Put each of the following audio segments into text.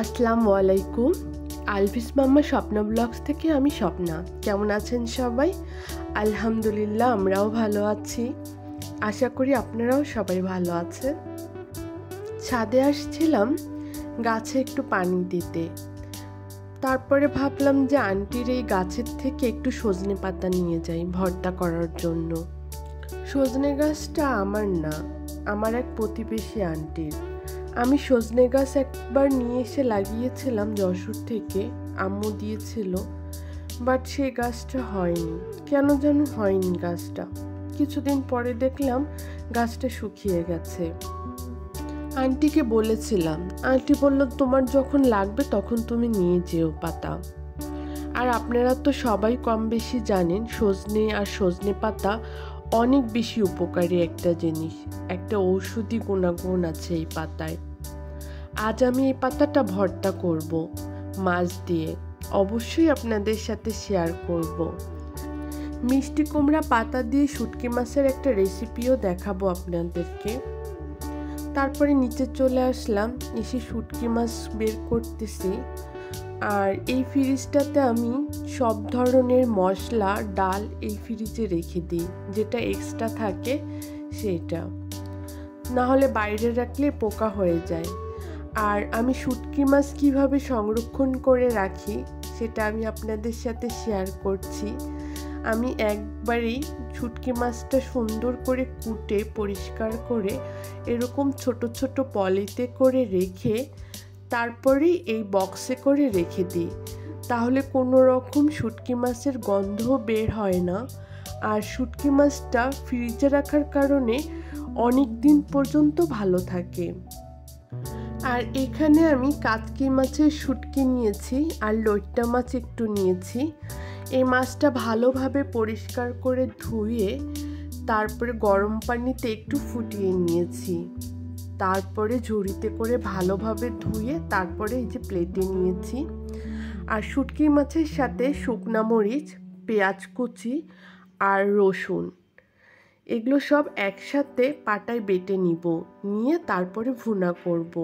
আসসালামু আলাইকুম। আলভিস মাম্মা স্বপ্না ব্লগস থেকে আমি স্বপ্না। কেমন আছেন সবাই? আলহামদুলিল্লাহ, আমরাও ভালো আছি। আশা করি আপনারাও সবাই ভালো আছেন। ছাদে আসছিলাম গাছে একটু পানি দিতে। তারপরে ভাবলাম যে আন্টির এই গাছের থেকে একটু সজনে পাতা নিয়ে যাই ভর্তা করার জন্য। সজনে গাছটা আমার না, আমার এক প্রতিবেশী আন্টির। আমি সজনে গাছ একবার নিয়ে এসে লাগিয়েছিলাম যশোর থেকে, আম্মু দিয়েছিল, বাট সেই গাছটা হয়নি। কেন যেন হয়নি গাছটা। কিছুদিন পরে দেখলাম গাছটা শুকিয়ে গেছে। আন্টিকে বলেছিলাম, আন্টি বলল তোমার যখন লাগবে তখন তুমি নিয়ে যেও পাতা। আর আপনারা তো সবাই কম বেশি জানেন সজনে আর সজনে পাতা অনেক বেশি উপকারী একটা জিনিস, একটা ঔষধি গুণাগুণ আছে এই পাতায়। আজ আমি এই পাতাটা ভর্তা করব মাছ দিয়ে, অবশ্যই আপনাদের সাথে শেয়ার করব। মিষ্টি কুমড়া পাতা দিয়ে শুটকি মাছের একটা রেসিপিও দেখাবো আপনাদেরকে। তারপরে নিচে চলে আসলাম, এসে শুটকি মাছ বের করতেছি। আর এই ফ্রিজটাতে আমি সব ধরনের মশলা, ডাল এই ফ্রিজে রেখে দিই, যেটা এক্সট্রা থাকে সেটা, না হলে বাইরে রাখলে পোকা হয়ে যায়। আর আমি শুটকি মাছ কীভাবে সংরক্ষণ করে রাখি সেটা আমি আপনাদের সাথে শেয়ার করছি। আমি একবারেই শুটকি মাছটা সুন্দর করে কুটে পরিষ্কার করে এরকম ছোট ছোট পলিতে করে রেখে তারপরেই এই বক্সে করে রেখে দিই। তাহলে কোনো রকম শুটকি মাছের গন্ধ বের হয় না। আর শুটকি মাছটা ফ্রিজে রাখার কারণে অনেক দিন পর্যন্ত ভালো থাকে। আর এখানে আমি কাতকি মাছের শুটকি নিয়েছি আর লইট্টা মাছ একটু নিয়েছি। এই মাছটা ভালোভাবে পরিষ্কার করে ধুয়ে তারপরে গরম পানিতে একটু ফুটিয়ে নিয়েছি। তারপরে ঝুড়িতে করে ভালোভাবে ধুয়ে তারপরে এই যে প্লেটে নিয়েছি। আর শুটকি মাছের সাথে শুকনা মরিচ, পেঁয়াজ কুচি আর রসুন, এগুলো সব একসাথে পাটায় বেটে নিব, নিয়ে তারপরে ভুনা করব।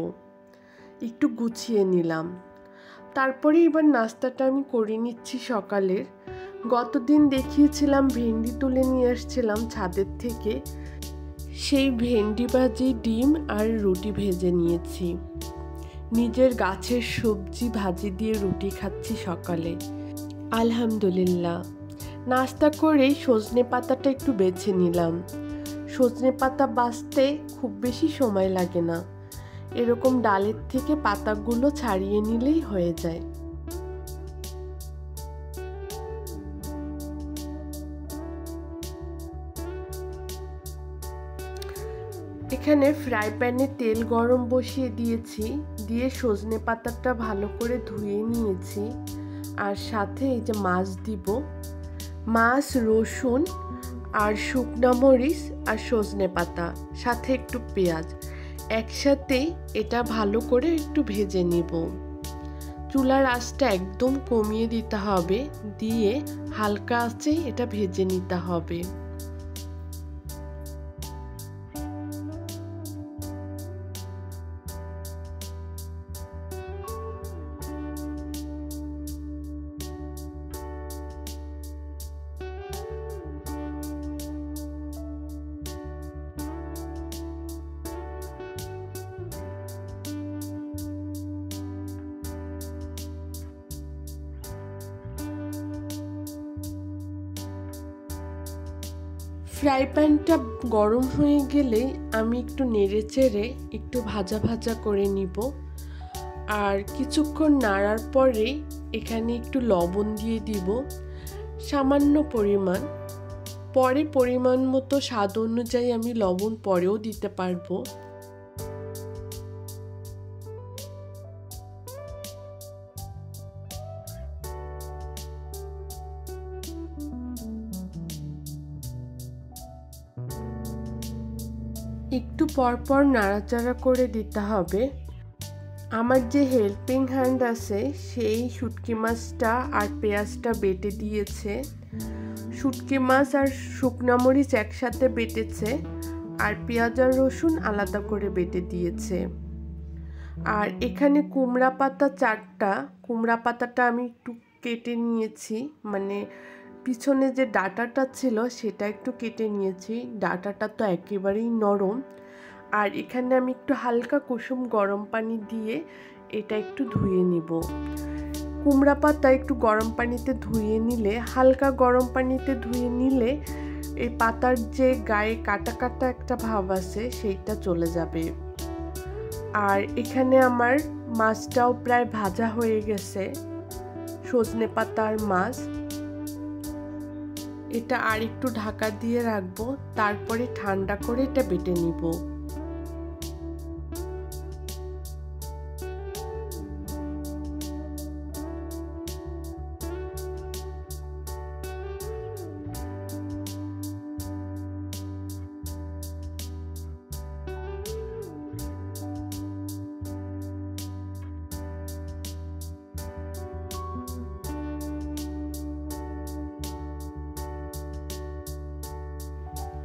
একটু গুছিয়ে নিলাম। তারপরে এবার নাস্তাটা আমি করে নিচ্ছি সকালের। গতদিন দেখিয়েছিলাম ভেন্ডি তুলে নিয়ে আসছিলাম ছাদের থেকে, সেই ভেন্ডি ভাজি, ডিম আর রুটি ভেজে নিয়েছি। নিজের গাছের সবজি ভাজি দিয়ে রুটি খাচ্ছি সকালে, আলহামদুলিল্লাহ। নাস্তা করেই সজনে পাতাটা একটু বেছে নিলাম। সজনে পাতা বাছতে খুব বেশি সময় লাগে না, এরকম ডালের থেকে পাতাগুলো ছাড়িয়ে নিলেই হয়ে যায়। এখানে ফ্রাই প্যানে তেল গরম বসিয়ে দিয়েছি, দিয়ে সজনে পাতাটা ভালো করে ধুয়ে নিয়েছি। আর সাথে এই যে মাছ দিব, মাছ, রসুন আর শুকনা মরিচ আর সজনে পাতা, সাথে একটু পেঁয়াজ, একসাথেই এটা ভালো করে একটু ভেজে নিব। চুলার আঁচটা একদম কমিয়ে দিতে হবে, দিয়ে হালকা আঁচে এটা ভেজে নিতে হবে। ফ্রাই প্যানটা গরম হয়ে গেলে আমি একটু নেড়ে চেড়ে একটু ভাজা ভাজা করে নিব। আর কিছুক্ষণ নাড়ার পরে এখানে একটু লবণ দিয়ে দিব, সামান্য পরিমাণ। পরে পরিমাণ মতো স্বাদ অনুযায়ী আমি লবণ পরেও দিতে পারবো। একটু পরপর নাড়াচাড়া করে দিতে হবে। আমার যে হেল্পিং হ্যান্ড আছে সেই শুটকি মাছটা আর পেঁয়াজটা বেটে দিয়েছে। শুটকি মাছ আর শুকনা মরিচ একসাথে বেটেছে, আর পেঁয়াজ আর রসুন আলাদা করে বেটে দিয়েছে। আর এখানে কুমড়া পাতা 4টা। কুমড়া পাতাটা আমি একটু কেটে নিয়েছি, মানে পিছনে যে ডাঁটাটা ছিল সেটা একটু কেটে নিয়েছি। ডাঁটাটা তো একেবারেই নরম। আর এখানে আমি একটু হালকা কুসুম গরম পানি দিয়ে এটা একটু ধুয়ে নিব। কুমড়া পাতা একটু গরম পানিতে ধুয়ে নিলে, হালকা গরম পানিতে ধুয়ে নিলে এই পাতার যে গায়ে কাটা কাটা একটা ভাব আছে সেইটা চলে যাবে। আর এখানে আমার মাছটাও প্রায় ভাজা হয়ে গেছে, সজনে পাতার মাছ। এটা আর একটু ঢাকা দিয়ে রাখবো, তারপরে ঠান্ডা করে এটা বেটে নিব।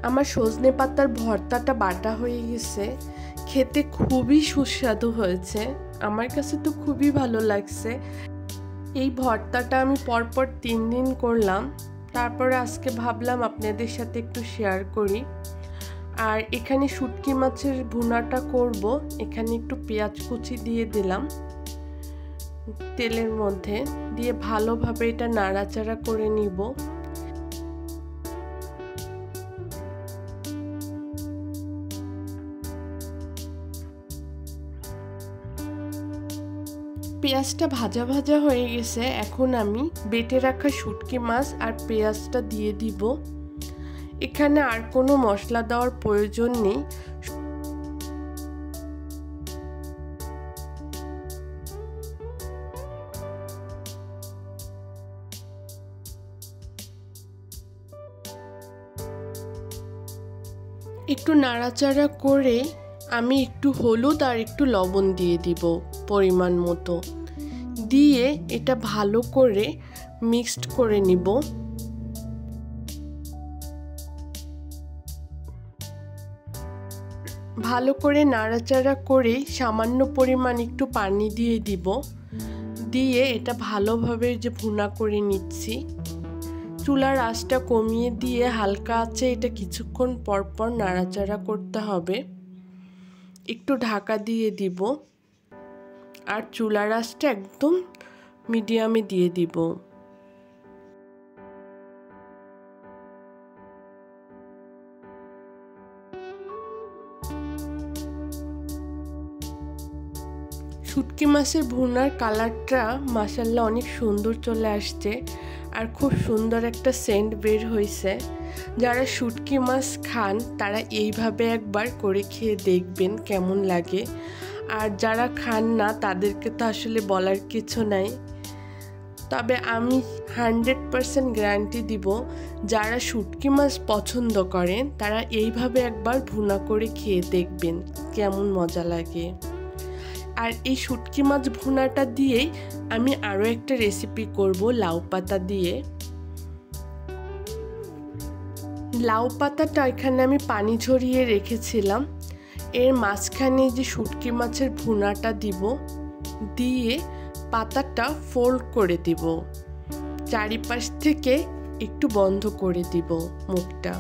আমার সজনে পাতার ভর্তাটা বাটা হয়ে গেছে, খেতে খুবই সুস্বাদু হয়েছে। আমার কাছে তো খুবই ভালো লাগছে। এই ভর্তাটা আমি পরপর 3 দিন করলাম, তারপরে আজকে ভাবলাম আপনাদের সাথে একটু শেয়ার করি। আর এখানে শুটকি মাছের ভুনাটা করব। এখানে একটু পেঁয়াজ কুচি দিয়ে দিলাম তেলের মধ্যে, দিয়ে ভালোভাবে এটা নাড়াচাড়া করে নিব। পেঁয়াজটা ভাজা ভাজা হয়ে গেছে, এখন আমি বেটে রাখা শুটকি মাছ আর পেঁয়াজটা দিয়ে দিব। এখানে আর কোনো মশলা দেওয়ার প্রয়োজন নেই। একটু নাড়াচাড়া করে আমি একটু হলুদ আর একটু লবণ দিয়ে দিব পরিমাণ মতো, দিয়ে এটা ভালো করে মিক্সড করে নিব। ভালো করে নাড়াচাড়া করে সামান্য পরিমাণ একটু পানি দিয়ে দিব, দিয়ে এটা ভালোভাবে যে ভুনা করে নিচ্ছি। চুলার আঁচটা কমিয়ে দিয়ে হালকা আঁচে এটা কিছুক্ষণ পরপর নাড়াচাড়া করতে হবে। একটু ঢাকা দিয়ে দিব আর চুলার আঁচটা একদম মিডিয়ামে দিয়ে দিব। শুটকি মাছের ভুনার কালারটা মাশাআল্লাহ অনেক সুন্দর চলে আসছে, আর খুব সুন্দর একটা সেন্ট বের হয়েছে। যারা শুটকি মাছ খান তারা এইভাবে একবার করে খেয়ে দেখবেন কেমন লাগে। আর যারা খান না তাদেরকে তো আসলে বলার কিছু নাই। তবে আমি 100% গ্যারান্টি দিব, যারা শুটকি মাছ পছন্দ করেন তারা এইভাবে একবার ভুনা করে খেয়ে দেখবেন কেমন মজা লাগে। আর এই শুটকি মাছ ভুনাটা দিয়েই আমি আরও একটা রেসিপি করব লাউ পাতা দিয়ে। লাউ পাতাটা এখানে আমি পানি ঝরিয়ে রেখেছিলাম, এর মাঝখানে যে শুটকি মাছের ভুনাটা দিব, দিয়ে পাতাটা ফোল্ড করে দিব, চারিপাশ থেকে একটু বন্ধ করে দিব মুখটা।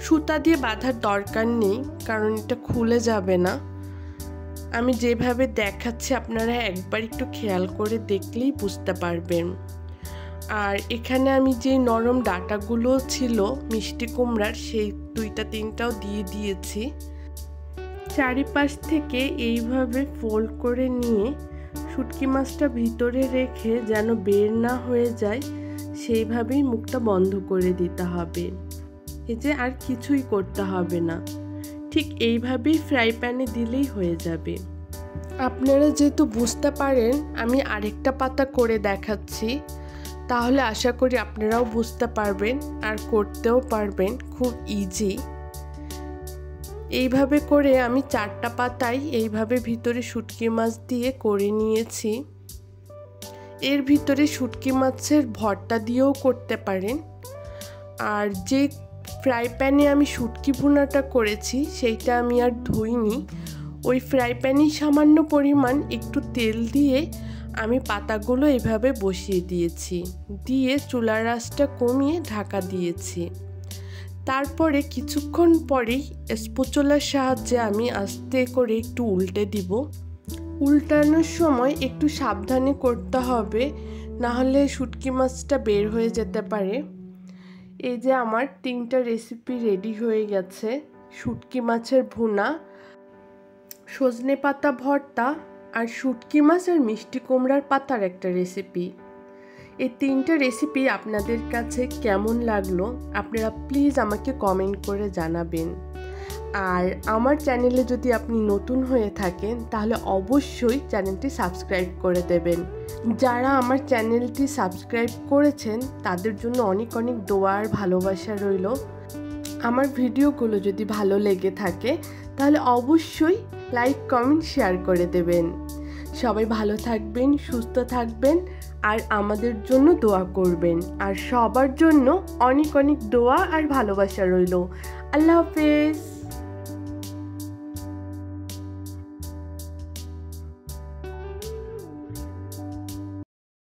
সুতা দিয়ে বাঁধার দরকার নেই, কারণ এটা খুলে যাবে না। আমি যেভাবে দেখাচ্ছি আপনারা একবার একটু খেয়াল করে দেখলেই বুঝতে পারবেন। আর এখানে আমি যে নরম ডাঁটাগুলো ছিল মিষ্টি কুমড়ার, সেই 2-3টাও দিয়ে দিয়েছি। চারিপাশ থেকে এইভাবে ফোল্ড করে নিয়ে শুটকি মাছটা ভিতরে রেখে যেন বের না হয়ে যায় সেইভাবেই মুখটা বন্ধ করে দিতে হবে। এই যে আর কিছুই করতে হবে না, ঠিক এইভাবেই ফ্রাই প্যানে দিলেই হয়ে যাবে। আপনারা যেহেতু বুঝতে পারেন আমি আরেকটা পাতা করে দেখাচ্ছি, তাহলে আশা করি আপনারাও বুঝতে পারবেন আর করতেও পারবেন, খুব ইজি। এইভাবে করে আমি 4টা পাতাই এইভাবে ভিতরে শুটকি মাছ দিয়ে করে নিয়েছি। এর ভিতরে শুটকি মাছের ভর্তা দিয়েও করতে পারেন। আর যে ফ্রাই প্যানে আমি শুটকি ভুনাটা করেছি সেইটা আমি আর ধুইনি, ওই ফ্রাই প্যানে সামান্য পরিমাণ একটু তেল দিয়ে আমি পাতাগুলো এভাবে বসিয়ে দিয়েছি, দিয়ে চুলার আঁচটা কমিয়ে ঢাকা দিয়েছি। তারপরে কিছুক্ষণ পরেই স্প্যাচুলার সাহায্যে আমি আস্তে করে একটু উল্টে দিব। উল্টানোর সময় একটু সাবধানে করতে হবে, না হলে শুটকি মাছটা বের হয়ে যেতে পারে। এই যে আমার 3টা রেসিপি রেডি হয়ে গেছে। শুটকি মাছের ভুনা, সজনে পাতা ভর্তা আর শুটকি মাছ আর মিষ্টি কুমড়ার পাতার একটা রেসিপি। এই 3টা রেসিপি আপনাদের কাছে কেমন লাগলো আপনারা প্লিজ আমাকে কমেন্ট করে জানাবেন। আর আমার চ্যানেলে যদি আপনি নতুন হয়ে থাকেন তাহলে অবশ্যই চ্যানেলটি সাবস্ক্রাইব করে দেবেন। যারা আমার চ্যানেলটি সাবস্ক্রাইব করেছেন তাদের জন্য অনেক অনেক দোয়া আর ভালোবাসা রইল। আমার ভিডিওগুলো যদি ভালো লেগে থাকে তাহলে অবশ্যই লাইক, কমেন্ট, শেয়ার করে দেবেন। সবাই ভালো থাকবেন, সুস্থ থাকবেন আর আমাদের জন্য দোয়া করবেন। আর সবার জন্য অনেক অনেক দোয়া আর ভালোবাসা রইল। আল্লাহ হাফেজ।